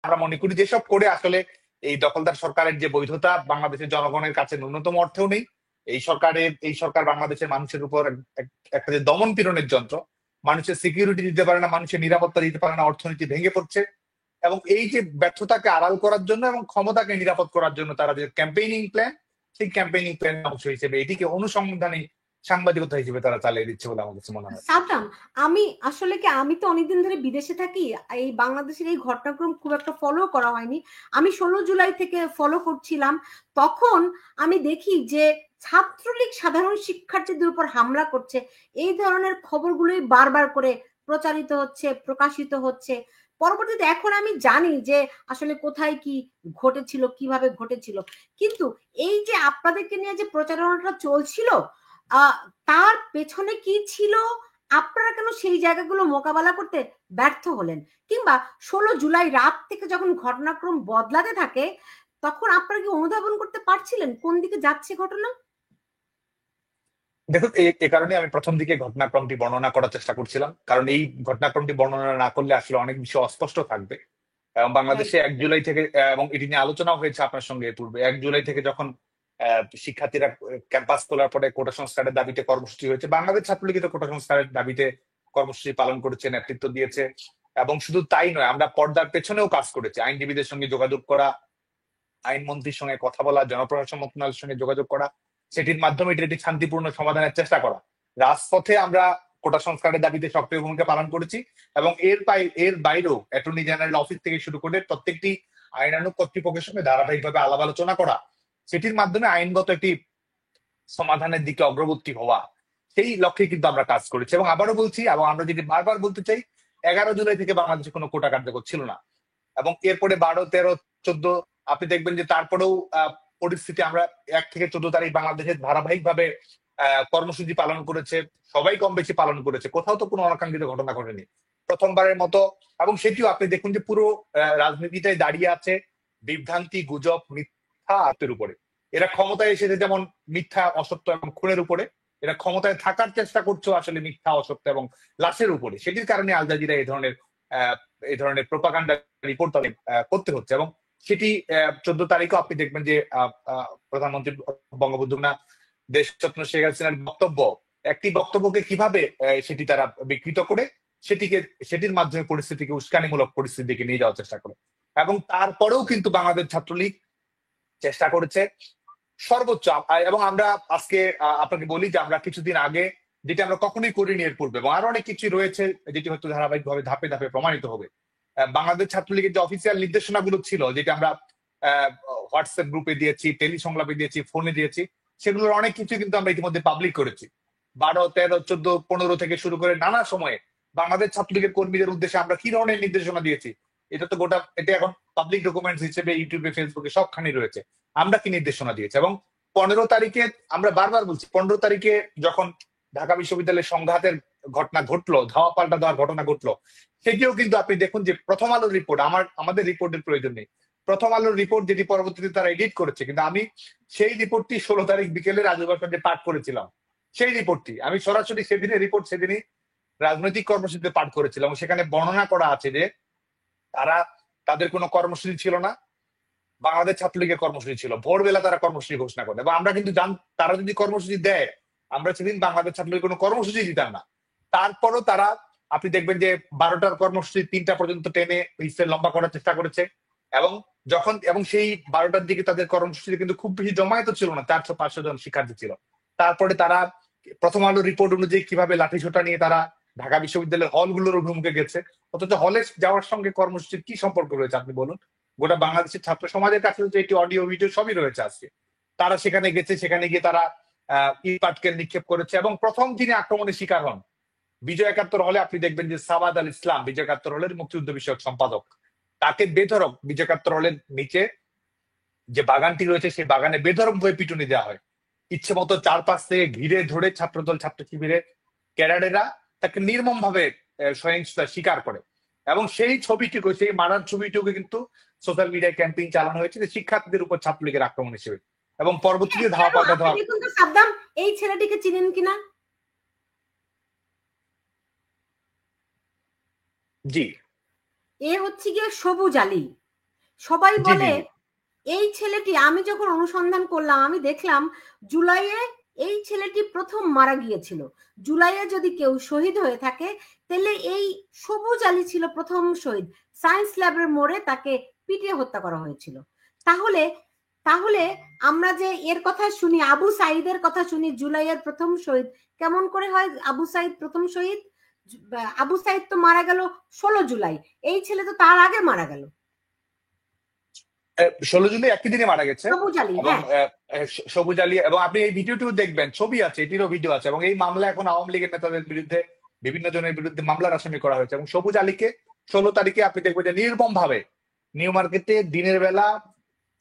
আমরা মনে করি যেসব করে আসলে এই দখলদার সরকারের যে বৈধতা বাংলাদেশের জনগণের কাছে ন্যূনতম অর্থেও নেই। এই সরকার বাংলাদেশের মানুষের উপর একটা যে দমন পীড়নের যন্ত্র, মানুষের সিকিউরিটি দিতে পারে না, মানুষের নিরাপত্তা দিতে পারে না, অর্থনীতি ভেঙে পড়ছে। এবং এই যে ব্যর্থতাকে আড়াল করার জন্য এবং ক্ষমতাকে নিরাপদ করার জন্য তারা যে ক্যাম্পেইনিং প্ল্যান, সেই ক্যাম্পেইনিং প্ল্যান অংশ হিসেবে এটিকে অনুসন্ধানী সাংবাদিকতা হিসেবে তারা চালিয়ে দিচ্ছে বলে আমার কাছে মনে হয়। সাদ্দাম, আমি তো অনেকদিন ধরে বিদেশে থাকি, এই বাংলাদেশের এই ঘটনাক্রম খুব একটা ফলো করা হয়নি। আমি 16 জুলাই থেকে ফলো করছিলাম। তখন আমি দেখি যে ছাত্রলীগ সাধারণ শিক্ষার্থীদের উপর হামলা করছে, এই ধরনের খবরগুলোই বারবার করে প্রচারিত হচ্ছে, প্রকাশিত হচ্ছে। পরবর্তীতে এখন আমি জানি যে আসলে কোথায় কি ঘটেছিল, কিভাবে ঘটেছিল। কিন্তু এই যে আপনাদেরকে নিয়ে যে প্রচারণাটা চলছিল, তার পেছনে কি ছিল? আপনারা কেন সেই জায়গাগুলো মোকাবেলা করতে ব্যর্থ হলেন? কিংবা 16 জুলাই রাত থেকে যখন ঘটনাক্রম বদলাতে থাকে, তখন আপনারা কি অনুধাবন করতে পারছিলেন কোন দিকে যাচ্ছে ঘটনা? দেখুন, এ কারণে আমি প্রথম দিকে ঘটনাক্রমটি বর্ণনা করার চেষ্টা করছিলাম, কারণ এই ঘটনাক্রমটি বর্ণনা না করলে আসলে অনেক বিষয় অস্পষ্ট থাকবে। এবং বাংলাদেশে 1 জুলাই থেকে এবং এটি নিয়ে আলোচনা হয়েছে আপনার সঙ্গে পূর্বে, 1 জুলাই থেকে যখন শিক্ষার্থীরা ক্যাম্পাস খোলার পরে কোটা সংস্কারের দাবিতে কর্মসূচি হয়েছে, বাংলাদেশ ছাত্রলীগ তো কোটা সংস্কারের দাবিতে কর্মসূচি পালন করেছে, নেতৃত্ব দিয়েছে। এবং শুধু তাই নয়, আমরা পর্দার পেছনেও কাজ করেছি, আইনজীবীদের সঙ্গে যোগাযোগ করা, আইনমন্ত্রীর সঙ্গে কথা বলা, জনপ্রশাসন মন্ত্রণালয়ের সঙ্গে যোগাযোগ করা, সেটির মাধ্যমে এটির একটি শান্তিপূর্ণ সমাধানের চেষ্টা করা। রাজপথে আমরা কোটা সংস্কারের দাবিতে সক্রিয় ভূমিকা পালন করেছি। এবং এর বাইরেও অ্যাটর্নি জেনারেল অফিস থেকে শুরু করে প্রত্যেকটি আইনানুগ কর্তৃপক্ষের সঙ্গে ধারাবাহিকভাবে আলাপ আলোচনা করা, সেটির মাধ্যমে আইনগত একটি সমাধানের দিকে অগ্রগতি হওয়া, সেই লক্ষ্যে কিন্তু আমরা কাজ করেছি। এবং আবারও বলছি, এবং আমরা যদি বারবার বলতে চাই, 11 জুলাই থেকে বাংলাদেশে কোনো কোটা কার্যকর ছিল না। এবং এরপরে 12, 13, 14 আপনি দেখবেন যে তারপরেও পরিস্থিতি, আমরা 1 থেকে 14 তারিখ বাংলাদেশের ধারাবাহিকভাবে কর্মসূচি পালন করেছে, সবাই কম বেশি পালন করেছে, কোথাও তো কোনো অনাকাঙ্ক্ষিত ঘটনা ঘটেনি প্রথমবারের মতো। এবং সেটিও আপনি দেখুন যে পুরো রাজনীতিটাই দাঁড়িয়ে আছে বিভ্রান্তি, গুজব, মিথ্যা আত্মের উপরে। এরা ক্ষমতায় এসেছে যেমন মিথ্যা, অসত্য এবং খুনের উপরে, এরা ক্ষমতায় থাকার চেষ্টা করছে আসলে মিথ্যা, অসত্য এবং লাশের উপরে। সেটির কারণে আল জাজিরা এই ধরনের প্রোপাগান্ডা রিপোর্ট তাদের করতে হচ্ছে। এবং সেটি 14 তারিখও আপনি দেখবেন যে প্রধানমন্ত্রী বঙ্গবন্ধু না দেশরত্ন শেখ হাসিনার একটি বক্তব্যকে কিভাবে সেটি তারা বিকৃত করে সেটির মাধ্যমে পরিস্থিতিকে উস্কানিমূলক পরিস্থিতিকে নিয়ে যাওয়ার চেষ্টা করে। এবং তারপরেও কিন্তু বাংলাদেশ ছাত্রলীগ চেষ্টা করেছে সর্বোচ্চ। এবং আমরা আজকে আপনাকে বলি যে আমরা কিছুদিন আগে, যেটা আমরা কখনোই করিনি এর পূর্বে, এবং আরো অনেক কিছু রয়েছে যেটি হয়তো ধারাবাহিকভাবে ধাপে ধাপে প্রমাণিত হবে। বাংলাদেশ ছাত্রলীগের যে অফিসিয়াল নির্দেশনাগুলো ছিল, যেটা আমরা হোয়াটসঅ্যাপ গ্রুপে দিয়েছি, টেলি সংলাপে দিয়েছি, ফোনে দিয়েছি, সেগুলোর অনেক কিছু কিন্তু আমরা ইতিমধ্যে পাবলিক করেছি। 12, 13, 14, 15 থেকে শুরু করে নানা সময়ে বাংলাদেশ ছাত্রলীগের কর্মীদের উদ্দেশ্যে আমরা কি ধরনের নির্দেশনা দিয়েছি, এটা এখন পাবলিক ডকুমেন্টস হিসেবে ইউটিউবে, ফেসবুকে সবখানে রয়েছে। আমরা কি নির্দেশনা দিয়েছি। এবং 15 তারিখে, আমরা বারবার বলছি, 15 তারিখে যখন ঢাকা বিশ্ববিদ্যালয়ের সংঘাতের ঘটনা ঘটলো, ধাওয়া পাল্টা দেওয়ার ঘটনা ঘটলো, সেটিও কিন্তু আপনি দেখুন যে প্রথম আলোর রিপোর্ট, আমাদের রিপোর্টের প্রয়োজন নেই, প্রথম আলোর রিপোর্ট যেটি পরবর্তীতে তারা এডিট করেছে, কিন্তু আমি সেই রিপোর্টটি 16 তারিখ বিকেলে রাজু ভাষণে পাঠ করেছিলাম। সেই রিপোর্টটি আমি সরাসরি সেদিনই রাজনৈতিক কর্মসূচিতে পাঠ করেছিলাম। সেখানে বর্ণনা করা আছে যে তাদের কোনো কর্মসূচি ছিল না, বাংলাদেশ ছাত্রলীগের কর্মসূচি ছিল। ভোরবেলা তারা কর্মসূচি ঘোষণা করে, এবং আমরা কিন্তু তারা যদি কর্মসূচি দেয়, আমরা সেদিন বাংলাদেশ ছাত্রলীগের কোনো কর্মসূচি দিতাম না। তারপরও তারা, আপনি দেখবেন যে 12টার কর্মসূচি 3টা পর্যন্ত টেনে লম্বা করার চেষ্টা করেছে। এবং সেই 12টার দিকে তাদের কর্মসূচিতে কিন্তু খুব বেশি জমায়েত ছিল না, 400-500 জন শিক্ষার্থী ছিল। তারপরে তারা প্রথম আলো রিপোর্ট অনুযায়ী কিভাবে লাঠিসোঁটা নিয়ে তারা ঢাকা বিশ্ববিদ্যালয়ের হলগুলোর অভিমুখে গেছে, অথচ হলে যাওয়ার সঙ্গে কর্মসূচির কি সম্পর্ক রয়েছে আপনি বলুন? গোটা বাংলাদেশের ছাত্র সমাজের কাছে যে একটি অডিও ভিডিও সবই রয়েছে আজকে। তারা সেখানে গেছে, সেখানে গিয়ে তারা ইট পাটকেল নিক্ষেপ করেছে। এবং প্রথম যিনি আক্রমণের শিকার হন বিজয় 71 হলে, আপনি দেখবেন যে সাবাদ আল ইসলাম, বিজয় 71 হলের মুক্তিযুদ্ধ বিষয়ক সম্পাদক, তাকে বেধড়ক বিজয় 71 হলের নিচে যে বাগানটি রয়েছে, সেই বাগানে বেধড়ক ভাবে পিটুনি দেওয়া হয়। ইচ্ছে মতো চারপাশ থেকে ঘিরে ধরে ছাত্রদল, ছাত্র শিবিরের ক্যাডারেরা তাকে নির্মম ভাবে সহিংসতা স্বীকার করে। এবং সেই মারার ছবিটুকু কিন্তু সোশ্যাল মিডিয়ায় ক্যাম্পেইন চালানো হয়েছে যে শিক্ষার্থীদের উপর ছাত্রলীগের আক্রমণ হিসেবে। এবং পরবর্তীতে ধাওয়া পাল্টা দেওয়া। দেখুন তো সাদ্দাম, এই ছেলেটিকে চিনেন কিনা? জি, এ হচ্ছে গিয়ে সবুজ আলী। সবাই জি জি বলে জি এই ছেলেটি, আমি যখন অনুসন্ধান করলাম আমি দেখলাম জুলাইয়ে এই ছেলেটি প্রথম মারা গিয়েছিল। জুলাইয়ে যদি কেউ শহীদ হয়ে থাকে তাহলে এই সবুজ আলী ছিল প্রথম শহীদ। সায়েন্স ল্যাবের মোড়ে তাকে পিটিয়ে হত্যা করা হয়েছিল। তাহলে তাহলে আমরা যে এর কথা শুনি, আবু সাইদের কথা শুনি জুলাইয়ের প্রথম শহীদ, কেমন করে হয় আবু সাইদ প্রথম শহীদ? আবু সাইদ তো মারা গেল 16 জুলাই, এই ছেলে তো তার আগে মারা গেল। 16 জুলাই একই দিনে মারা গেছে। সবুজ আলী, এবং হ্যাঁ। সবুজ আলী, এবং আপনি এই ভিডিওটিও দেখবেন, ছবি আছে, এটিরও ভিডিও আছে। এবং এই মামলা এখন আওয়ামী লীগের নেতাদের বিরুদ্ধে, বিভিন্ন জনের বিরুদ্ধে মামলার আসামি করা হয়েছে। এবং সবুজ আলীকে 16 তারিখে আপনি দেখবেন যে নির্মম ভাবে নিউ মার্কেটে দিনের বেলা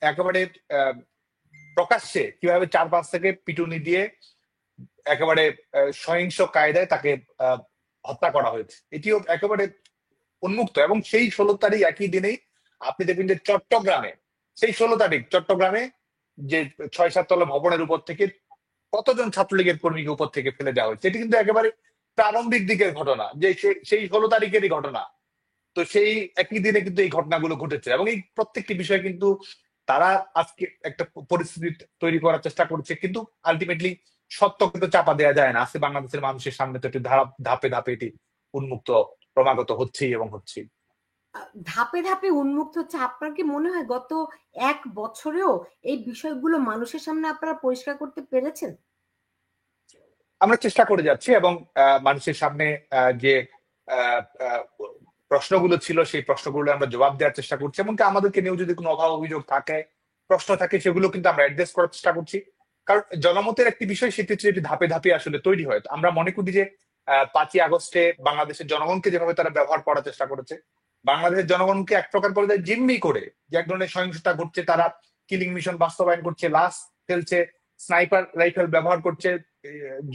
একেবারে প্রকাশ্যে কিভাবে 4-5 থেকে পিটুনি দিয়ে একেবারে সহিংস কায়দায় তাকে হত্যা করা হয়েছে। এটিও একেবারে উন্মুক্ত। এবং সেই 16 তারিখ একই দিনেই আপনি দেখবেন যে চট্টগ্রামে, সেই 16 তারিখ চট্টগ্রামে যে 6-7 তলা ভবনের উপর থেকে কতজন ছাত্রলীগের কর্মীকে উপর থেকে ফেলে দেওয়া হয়েছে, এটি কিন্তু একেবারে প্রারম্ভিক দিকের ঘটনা, যে সেই 16 তারিখেরই ঘটনা। তো সেই একই দিনে কিন্তু এই ঘটনাগুলো ঘটেছে। এবং এই প্রত্যেকটি বিষয় কিন্তু তারা আজকে একটা পরিস্থিতি তৈরি করার চেষ্টা করছে, কিন্তু আলটিমেটলি সত্য কিন্তু চাপা দেওয়া যায় না। আজকে বাংলাদেশের মানুষের সামনে তো একটি ধাপে ধাপে এটি উন্মুক্ত ক্রমাগত হচ্ছেই এবং হচ্ছেই। ধাপে ধাপে উন্মুক্ত হচ্ছে। আপনার কি মনে হয় গত 1 বছরেও এই বিষয়গুলো মানুষের সামনে আপনারা পরিষ্কার করতে পেরেছেন? আমরা চেষ্টা করে যাচ্ছি, এবং মানুষের সামনে যে আহ, আহ, প্রশ্নগুলো ছিল সেই প্রশ্নগুলো আমরা জবাব দেওয়ার চেষ্টা করছি। এমনকি আমাদেরকে নিয়েও যদি কোনো অভাব অভিযোগ থাকে, প্রশ্ন থাকে, সেগুলো কিন্তু আমরা অ্যাড্রেস করার চেষ্টা করছি। কারণ জনমতের একটি বিষয়, সেটি হচ্ছে এটি ধাপে ধাপে আসলে তৈরি হয়। তো আমরা মনে করি যে 5ই আগস্টে বাংলাদেশের জনগণকে যেভাবে তারা ব্যবহার করার চেষ্টা করেছে, বাংলাদেশের জনগণকে এক প্রকার পর্যায়ে জিম্মি করে যে এক ধরনের সহিংসতা ঘটছে, তারা কিলিং মিশন বাস্তবায়ন করছে, লাশ ফেলছে, স্নাইপার রাইফেল ব্যবহার করছে,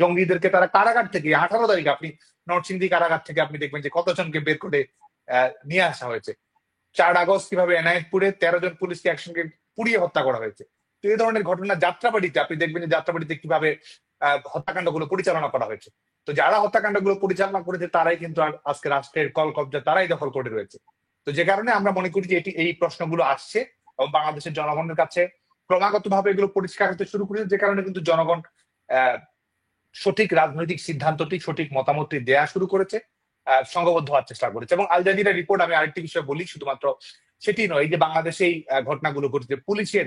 জঙ্গিদেরকে তারা কারাগার থেকে 18 তারিখে আপনি নরসিংদী কারাগার থেকে আপনি দেখবেন যে কতজনকে বের করে নিয়ে আসা হয়েছে। 4 আগস্ট কিভাবে এনায়েতপুরে 13 জন পুলিশকে একসঙ্গে পুড়িয়ে হত্যা করা হয়েছে। তো এই ধরনের ঘটনা যাত্রাবাড়িতে আপনি দেখবেন যে যাত্রাবাড়িতে কিভাবে হত্যাকাণ্ড গুলো পরিচালনা করা হয়েছে। তো যারা হত্যাকাণ্ড গুলো পরিচালনা করেছে তারাই কিন্তু আজকে রাষ্ট্রের কল কবজা তারাই দখল করে রয়েছে। তো যে কারণে আমরা মনে করি যে এই প্রশ্নগুলো আসছে এবং বাংলাদেশের জনগণের কাছে ক্রমাগত ভাবে এগুলো পরিষ্কার হতে শুরু করেছে, যে কারণে কিন্তু জনগণ আহ সঠিক রাজনৈতিক সিদ্ধান্তটি, সঠিক মতামতটি দেয়া শুরু করেছে, সংঘবদ্ধ হওয়ার চেষ্টা করেছে। এবং আল জাজিরা রিপোর্ট, আমি আরেকটি বিষয় বলি শুধুমাত্র, সেটি নয়, এই যে বাংলাদেশে এই ঘটনাগুলো ঘটেছে পুলিশের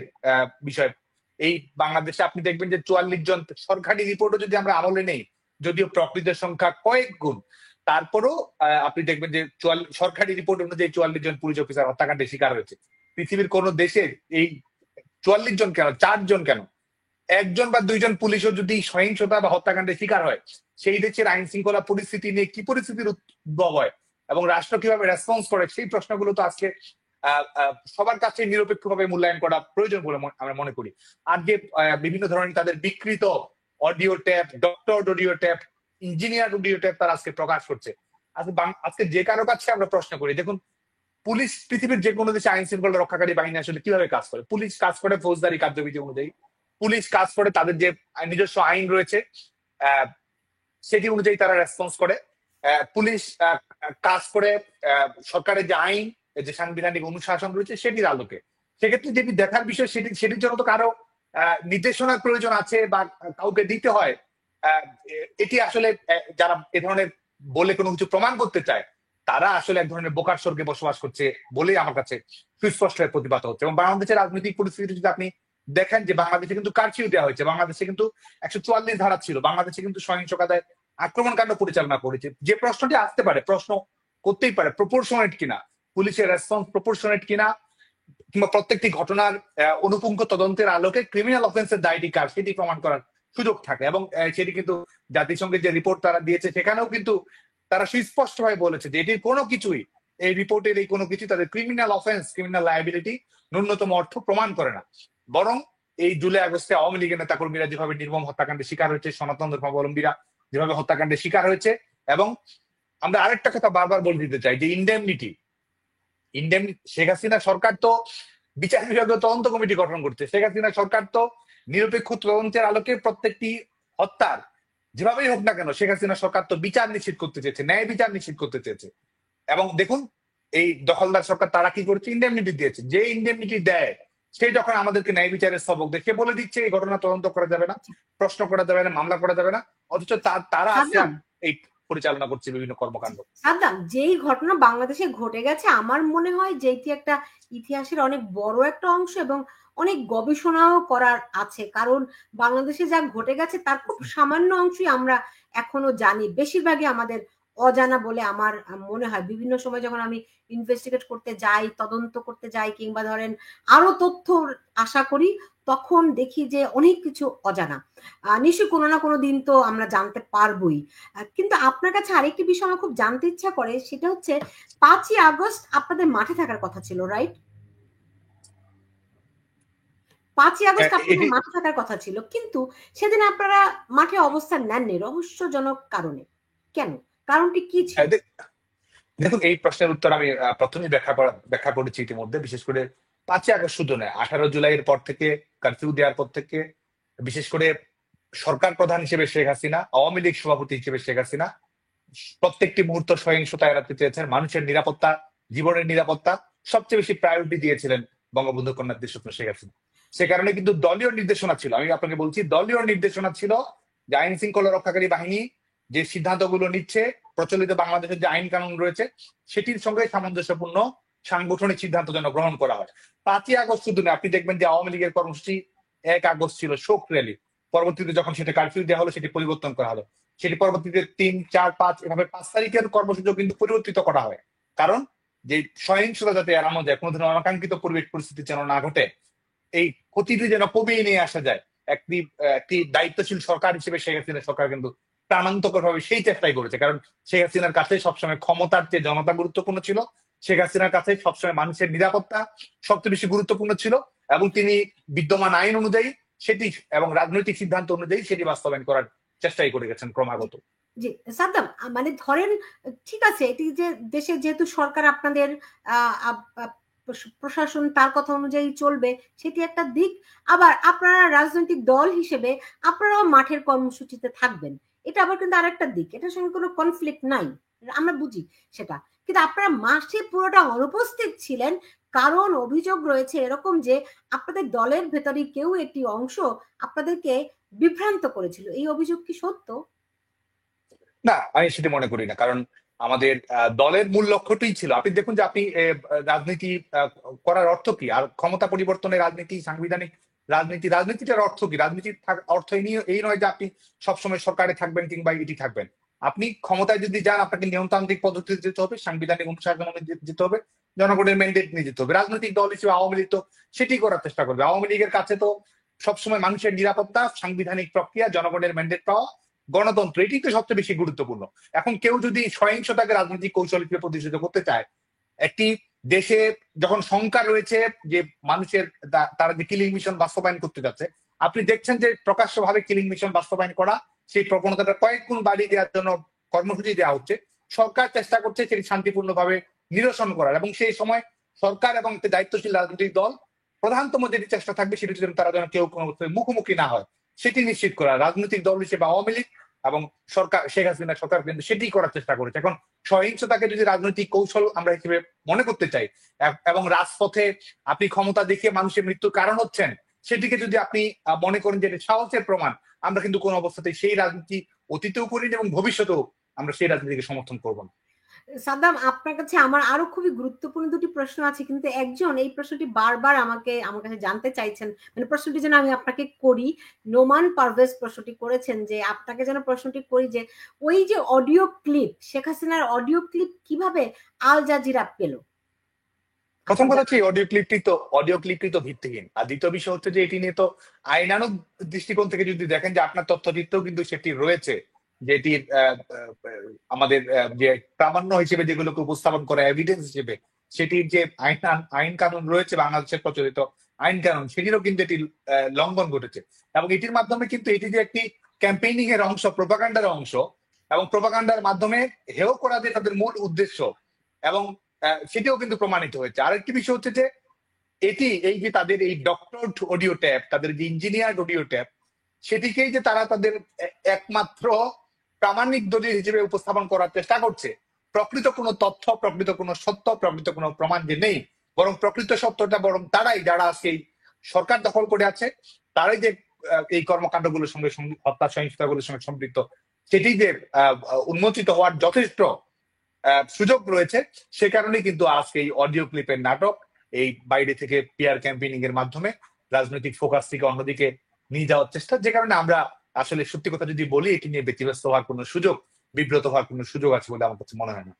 বিষয়, এই বাংলাদেশে আপনি দেখবেন যে 44 জন, সরকারি রিপোর্টও যদি আমরা আমলে নেই, যদিও প্রকৃত সংখ্যা কয়েক গুণ, তারপরও আপনি দেখবেন যে সরকারি রিপোর্ট অনুযায়ী 44 জন পুলিশ অফিসার হত্যাকাণ্ডের শিকার হয়েছে। পৃথিবীর কোন দেশে এই 44 জন কেন, 4 জন কেন, 1 জন বা 2 জন পুলিশও যদি সহিংসতা বা হত্যাকাণ্ডের শিকার হয়, সেই দেশের আইন শৃঙ্খলা পরিস্থিতি নিয়ে কি পরিস্থিতির উদ্ভব হয় এবং রাষ্ট্র কিভাবে রেসপন্স করে, সেই প্রশ্নগুলো তো আজকে সবার কাছে নিরপেক্ষভাবে মূল্যায়ন করা প্রয়োজন বলে আমরা মনে করি। আর যে বিভিন্ন ধরনের তাদের বিকৃত audio tap, doctor audio tap, engineer audio tap তারা আজকে প্রকাশ করছে। আজকে যে কারো কাছে আমরা প্রশ্ন করি, দেখুন পুলিশ পৃথিবীর যে কোনো দেশে আইন শৃঙ্খলা রক্ষাকারী বাহিনী আসলে কিভাবে কাজ করে? পুলিশ কাজ করে ফৌজদারি কার্যবিধি অনুযায়ী, পুলিশ কাজ করে তাদের যে নিজস্ব আইন রয়েছে আহ সেটি অনুযায়ী তারা রেসপন্স করে। পুলিশ কাজ করে সরকারের যে আইন, যে সাংবিধানিক অনুশাসন রয়েছে সেটির আলোকে। সেক্ষেত্রে যেটি দেখার বিষয়, সেটির জন্য তো কারো নির্দেশনার প্রয়োজন আছে বা কাউকে দিতে হয়। এটি আসলে যারা এ ধরনের বলে কোনো কিছু প্রমাণ করতে চায়, তারা আসলে এক ধরনের বোকার স্বর্গে বসবাস করছে বলেই আমার কাছে সুস্পষ্ট প্রতিবাদ হচ্ছে। এবং বাংলাদেশের রাজনৈতিক পরিস্থিতি যদি আপনি দেখেন, যে বাংলাদেশে কিন্তু কারফিউ দেওয়া হয়েছে, বাংলাদেশে কিন্তু 144 ধারা ছিল, বাংলাদেশে কিন্তু সহিংসতায় আক্রমণকাণ্ড পরিচালনা করেছে। যে প্রশ্নটি আসতে পারে, প্রশ্ন করতেই পারে, প্রপোর্শনেট কিনা, পুলিশের রেসপন্স প্রপোর্শনেট কিনা, কিংবা প্রত্যেকটি ঘটনার অনুপুঙ্খ তদন্তের আলোকে ক্রিমিনাল অফেন্সের দায়টি কার সেটি প্রমাণ করার সুযোগ থাকে। এবং সেটি কিন্তু জাতিসংঘের যে রিপোর্ট তারা দিয়েছে সেখানেও কিন্তু তারা সুস্পষ্টভাবে বলেছে যে এটির কোনো কিছুই, এই রিপোর্টের এই কোনো কিছু তাদের ক্রিমিনাল অফেন্স, ক্রিমিনাল লায়াবিলিটি ন্যূনতম অর্থ প্রমাণ করে না। বরং এই জুলাই আগস্টে আওয়ামী লীগের নেতাকর্মীরা যেভাবে নির্মম হত্যাকাণ্ডের শিকার হয়েছে, সনাতন ধর্মাবলম্বীরা যেভাবে হত্যাকাণ্ডের শিকার হয়েছে, এবং আমরা আরেকটা কথা বারবার বলে দিতে চাই যে ইন্ডেমনিটি, শেখ হাসিনা সরকার তো বিচার বিভাগীয় তদন্ত কমিটি গঠন করছে, শেখ হাসিনা সরকার তো নিরপেক্ষ তদন্তের আলোকে প্রত্যেকটি হত্যার যেভাবেই হোক না কেন শেখ হাসিনা সরকার তো বিচার নিশ্চিত করতে চেয়েছে, ন্যায় বিচার নিশ্চিত করতে চেয়েছে। এবং দেখুন এই দখলদার সরকার তারা কি করেছে, ইন্ডেমনিটি দিয়েছে। যে ইন্ডেমনিটি দেয় সে যখন আমাদেরকে ন্যায় বিচারের সবক দেয়, সে বলে দিচ্ছে এই ঘটনা তদন্ত করা যাবে না, প্রশ্ন করা যাবে না, মামলা করা যাবে না, অথচ তারা আছে সাদ্দাম এই পরিচালনা করছে বিভিন্ন কর্মকাণ্ড। সাদ্দাম যেই ঘটনা বাংলাদেশে ঘটে গেছে, আমার মনে হয় যে এটি একটা ইতিহাসের অনেক বড় একটা অংশ এবং অনেক গবেষণাও করার আছে, কারণ বাংলাদেশে যা ঘটে গেছে তার খুব সামান্য অংশই আমরা এখনো জানি, বেশিরভাগই আমাদের অজানা বলে আমার মনে হয়। বিভিন্ন সময় যখন আমি ইনভেস্টিগেট করতে যাই, তদন্ত করতে যাই, কিংবা ধরেন আরো তথ্য আশা করি, তখন দেখি যে অনেক কিছু অজানা। নিশ্চয়ই কোনো না কোনো দিন তো আমরা জানতে পারবোই। কিন্তু আপনার কাছে আরেকটি বিষয় আমার খুব জানতে ইচ্ছা করে, সেটা হচ্ছে 5ই আগস্ট আপনাদের মাঠে থাকার কথা ছিল, রাইট? 5ই আগস্ট আপনাদের এটি মাঠে থাকার কথা ছিল, কিন্তু সেদিন আপনারা মাঠে অবস্থান নেননি রহস্যজনক কারণে। কেন? কারণটি কি ছিল? দেখুন, এই প্রশ্নের উত্তর আমি প্রথমেই ব্যাখ্যা করেছি ইতিমধ্যে। বিশেষ করে 5ই আগস্ট শুধু নয়, 18 জুলাইয়ের পর থেকে, কারফিউ দেওয়ার পর থেকে, বিশেষ করে সরকার প্রধান হিসেবে শেখ হাসিনা, আওয়ামী লীগ সভাপতি হিসেবে শেখ হাসিনা প্রত্যেকটি মুহূর্ত সহিংসতা এড়াতে চেয়েছেন। মানুষের নিরাপত্তা, জীবনের নিরাপত্তা সবচেয়ে বেশি প্রায়োরিটি দিয়েছিলেন বঙ্গবন্ধু কন্যা দেশরত্ন শেখ হাসিনা। সে কারণে কিন্তু দলীয় নির্দেশনা ছিল, আমি আপনাকে বলছি, দলীয় নির্দেশনা ছিল যে আইন শৃঙ্খলা রক্ষাকারী বাহিনী যে সিদ্ধান্তগুলো নিচ্ছে, প্রচলিত বাংলাদেশের যে আইন কানুন রয়েছে সেটির সঙ্গে সামঞ্জস্যপূর্ণ সাংগঠনিক সিদ্ধান্ত যেন গ্রহণ করা হয়। 5ই আগস্ট শুধু না, আপনি দেখবেন যে আওয়ামী লীগের কর্মসূচি 1 আগস্ট ছিল শোক র্যালি, পরবর্তীতে যখন সেটা কারফিউ দেওয়া হলো সেটি পরিবর্তন করা হলো, সেটি পরবর্তীতে 3, 4, 5 এভাবে 5 তারিখের কর্মসূচিও কিন্তু পরিবর্তিত করা হয়। কারণ যে সহিংসতা যাতে এড়ানো যায়, কোনো ধরনের অনাকাঙ্ক্ষিত পরিবেশ পরিস্থিতি যেন না ঘটে, এই ক্ষতিটি যেন কমিয়ে নিয়ে আসা যায়, একটি একটি দায়িত্বশীল সরকার হিসেবে শেখ হাসিনা সরকার কিন্তু প্রাণান্তকর ভাবে সেই চেষ্টাই করেছে। কারণ শেখ হাসিনার কাছে সবসময় ক্ষমতার চেয়ে জনতা গুরুত্বপূর্ণ ছিল, শেখ হাসিনার কাছে সবসময় মানুষের নিরাপত্তা সবচেয়ে বেশি গুরুত্বপূর্ণ ছিল, এবং তিনি বিদ্যমান আইন অনুযায়ী সেটি এবং রাজনৈতিক সিদ্ধান্ত অনুযায়ী সেটি বাস্তবায়ন করার চেষ্টাই করে গেছেন ক্রমাগত। জি সাদ্দাম, মানে ধরেন ঠিক আছে, এটি যে দেশে যেহেতু সরকার আপনাদের প্রশাসন তার কথা অনুযায়ী চলবে, সেটি একটা দিক। আবার আপনারা রাজনৈতিক দল হিসেবে আপনারাও মাঠের কর্মসূচিতে থাকবেন, এটা আবার কিন্তু আরেকটা দিক, এটার সঙ্গে কোনো কনফ্লিক্ট নাই, আমরা বুঝি সেটা। কিন্তু আপনারা মাঠে পুরোটা অনুপস্থিত ছিলেন, কারণ অভিযোগ রয়েছে এরকম যে আপনাদের দলের ভেতরে কেউ একটি অংশ আপনাদেরকে বিভ্রান্ত করেছিল। এই অভিযোগ কি সত্য? না, আমি সেটি মনে করি না। কারণ আমাদের দলের মূল লক্ষ্যটাই ছিল, আপনি দেখুন যে আপনি রাজনীতি করার অর্থ কি, আর ক্ষমতা পরিবর্তনের রাজনীতি, সাংবিধানিক রাজনীতিটার অর্থ কি? রাজনীতির অর্থ এই নয় যে আপনি সবসময় সরকারে থাকবেন কিংবা এটি থাকবেন। আপনি ক্ষমতায় যদি যান, আপনাকে নিয়মতান্ত্রিক পদ্ধতিতে যেতে হবে, সাংবিধানিক অনুশাসন অনুযায়ী যেতে হবে, জনগণের ম্যান্ডেট নিয়ে যেতে হবে। রাজনৈতিক দল হিসেবে আওয়ামী লীগ তো সেটি করার চেষ্টা করবে। আওয়ামী লীগের কাছে তো সবসময় মানুষের নিরাপত্তা, সাংবিধানিক প্রক্রিয়া, জনগণের ম্যান্ডেট পাওয়া, গণতন্ত্র, এটি তো সবচেয়ে বেশি গুরুত্বপূর্ণ। এখন কেউ যদি সহিংসতাকে রাজনৈতিক কৌশল হিসেবে প্রতিষ্ঠিত করতে চায়, একটি দেশে যখন শঙ্কা রয়েছে যে মানুষের তারা যে কিলিং মিশন বাস্তবায়ন করতে যাচ্ছে, আপনি দেখছেন যে প্রকাশ্যভাবে কিলিং মিশন বাস্তবায়ন করা, সেই প্রবণতাটা কয়েক গুণ বাড়িয়ে দেওয়ার জন্য কর্মসূচি দেওয়া হচ্ছে। সরকার চেষ্টা করছে সেটি শান্তিপূর্ণভাবে নিরসন করার, এবং সেই সময় সরকার এবং দায়িত্বশীল রাজনৈতিক দল প্রধানতম যেটি চেষ্টা থাকবে সেটি যেন তারা যেন কেউ কোনো মুখোমুখি না হয় সেটি নিশ্চিত করা। রাজনৈতিক দল হিসেবে আওয়ামী লীগ এবং সরকার, শেখ হাসিনা সরকার কিন্তু সেটি করার চেষ্টা করেছে। এখন সহিংসতাকে যদি রাজনৈতিক কৌশল আমরা হিসেবে মনে করতে চাই, এবং রাজপথে আপনি ক্ষমতা দেখিয়ে মানুষের মৃত্যুর কারণ হচ্ছেন, সেটিকে যদি আপনি মনে করেন যে এটা সাহসের প্রমাণ, আমরা কিন্তু কোন অবস্থাতেই সেই রাজনীতি অতীতেও করিনি এবং ভবিষ্যতেও আমরা সেই রাজনীতিকে সমর্থন করবো না। সাদ্দাম, আপনার কাছে আমার আরো খুবই গুরুত্বপূর্ণ দুটি প্রশ্ন আছে, কিন্তু একজন এই প্রশ্নটি বারবার আমার কাছে জানতে চাইছেন, মানে প্রশ্নটি যেন আমি আপনাকে করি। নোমান পারভেজ প্রশ্নটি করেছেন যে আপনাকে যেন প্রশ্নটি করি যে ওই যে অডিও ক্লিপ, শেখ হাসিনার অডিও ক্লিপ কিভাবে আল জাজিরা পেল? প্রথম কথা হচ্ছে অডিও ক্লিপটি তো ভিত্তিহীন। আর দ্বিতীয় বিষয় হচ্ছে যে এটি নিয়ে তো আইনানুগ দৃষ্টিকোণ থেকে যদি দেখেন যে আপনার তথ্যচিত্রেও কিন্তু সেটি রয়েছে, যেটির আমাদের যে প্রামাণ্য হিসেবে যেগুলোকে উপস্থাপন করা এভিডেন্স হিসেবে, সেটির যে আইন কানুন রয়েছে, বাংলাদেশের প্রচলিত আইন কানুন, সেটিরও কিন্তু এটি লঙ্ঘন ঘটেছে। এবং এটির মাধ্যমে কিন্তু এটি যে একটি ক্যাম্পেইনিং এর অংশ, প্রোপাগান্ডার অংশ, এবং প্রোপাগান্ডার মাধ্যমে হেয় করা যে তাদের মূল উদ্দেশ্য, এবং সেটিও কিন্তু প্রমাণিত হয়েছে। আরেকটি বিষয় হচ্ছে যে এই যে তাদের এই ডক্টরড অডিও ট্যাপ, তাদের যে ইঞ্জিনিয়ার্ড অডিও ট্যাপ, সেটিকেই যে তারা তাদের একমাত্র প্রামাণিক দলিল হিসেবে উপস্থাপন করার চেষ্টা করছে, প্রকৃত কোনো তথ্য, প্রকৃত কোনো সত্য, প্রকৃত কোনো প্রমাণ যে নেই, বরং প্রকৃত সত্যটা বরং তারাই, যারা আজকে এই সরকার দখল করে আছে, তারাই যে এই কর্মকাণ্ডগুলোর সঙ্গে হত্যা সহিংসতাগুলোর সঙ্গে সম্পৃক্ত, সেটি যে উন্মোচিত হওয়ার যথেষ্ট সুযোগ রয়েছে। সে কারণেই কিন্তু আজকে এই অডিও ক্লিপের নাটক, এই বাইরে থেকে পিআর ক্যাম্পেইনিং এর মাধ্যমে রাজনৈতিক ফোকাস থেকে অন্যদিকে নিয়ে যাওয়ার চেষ্টা, যে কারণে আমরা আসলে সত্যি কথা যদি বলি, এটি নিয়ে ব্যতিব্যস্ত হওয়ার কোনো সুযোগ, বিব্রত হওয়ার কোনো সুযোগ আছে বলে আমার কাছে মনে হয় না।